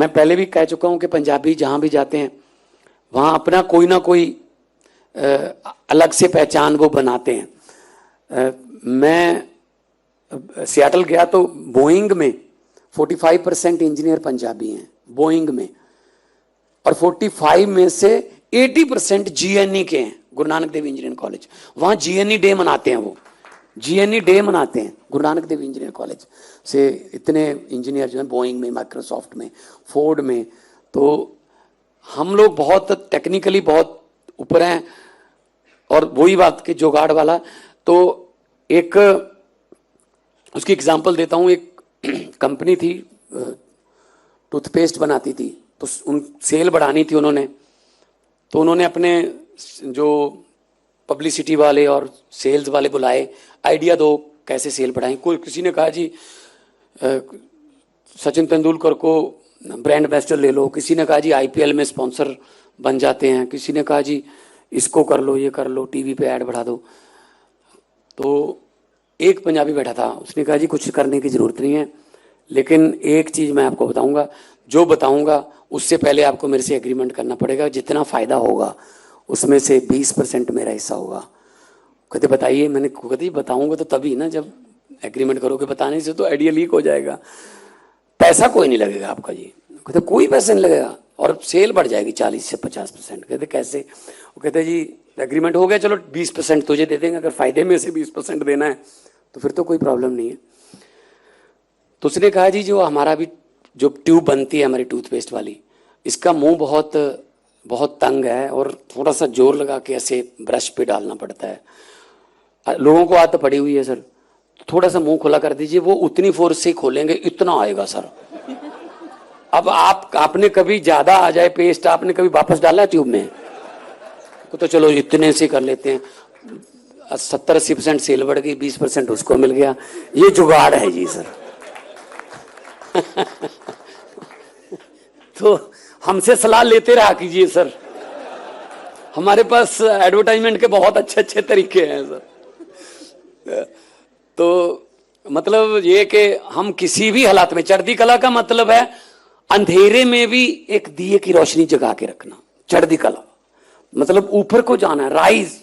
मैं पहले भी कह चुका हूं कि पंजाबी जहां भी जाते हैं वहां अपना कोई ना कोई अलग से पहचान वो बनाते हैं। मैं सियाटल गया तो बोइंग में 45% इंजीनियर पंजाबी हैं बोइंग में, और 45 में से 80% जीएनई के हैं, गुरु नानक देव इंजीनियरिंग कॉलेज। वहां जीएनई डे मनाते हैं, वो जीएनई डे मनाते हैं गुरु नानक देव इंजीनियरिंग कॉलेज से। इतने इंजीनियर जो हैं बोइंग में, माइक्रोसॉफ्ट में, फोर्ड में। तो हम लोग बहुत टेक्निकली बहुत ऊपर हैं। और वही बात कि जुगाड़ वाला, तो एक उसकी एग्जांपल देता हूं। एक कंपनी थी, टूथपेस्ट बनाती थी, तो उन सेल बढ़ानी थी उन्होंने, तो उन्होंने अपने जो पब्लिसिटी वाले और सेल्स वाले बुलाए, आइडिया दो कैसे सेल बढ़ाएं। कोई किसी ने कहा जी सचिन तेंदुलकर को ब्रांड एम्बेसडर ले लो, किसी ने कहा जी आईपीएल में स्पॉन्सर बन जाते हैं, किसी ने कहा जी इसको कर लो, ये कर लो, टीवी पे ऐड बढ़ा दो। तो एक पंजाबी बैठा था, उसने कहा जी कुछ करने की जरूरत नहीं है, लेकिन एक चीज मैं आपको बताऊंगा, जो बताऊंगा उससे पहले आपको मेरे से एग्रीमेंट करना पड़ेगा, जितना फायदा होगा उसमें से 20% मेरा हिस्सा होगा। कहते बताइए। मैंने कहते बताऊंगा तो तभी ना, जब एग्रीमेंट करोगे, बताने से तो आइडिया लीक हो जाएगा। पैसा कोई नहीं लगेगा आपका जी। कहते कोई पैसा नहीं लगेगा और सेल बढ़ जाएगी 40 से 50%। कहते कैसे? वो कहते जी एग्रीमेंट हो गया, चलो 20% तुझे दे देंगे, अगर फायदे में से 20% देना है तो फिर तो कोई प्रॉब्लम नहीं है। तो उसने कहा जी जो हमारा भी जो ट्यूब बनती है हमारी टूथपेस्ट वाली, इसका मुंह बहुत बहुत तंग है और थोड़ा सा जोर लगा के ऐसे ब्रश पे डालना पड़ता है। लोगों को आदत पड़ी हुई है सर, थोड़ा सा मुंह खुला कर दीजिए, वो उतनी फोर्स से ही खोलेंगे, इतना आएगा सर। अब आपने कभी ज्यादा आ जाए पेस्ट, आपने कभी वापस डाला ट्यूब में? तो चलो इतने से कर लेते हैं। 70-80% सेल बढ़ गई, 20% उसको मिल गया। ये जुगाड़ है जी सर। तो हमसे सलाह लेते रहा कीजिए सर, हमारे पास एडवर्टाइजमेंट के बहुत अच्छे अच्छे तरीके हैं सर। तो मतलब ये कि हम किसी भी हालात में, चढ़ती कला का मतलब है अंधेरे में भी एक दिए की रोशनी जगा के रखना। चढ़ती कला मतलब ऊपर को जाना है, राइज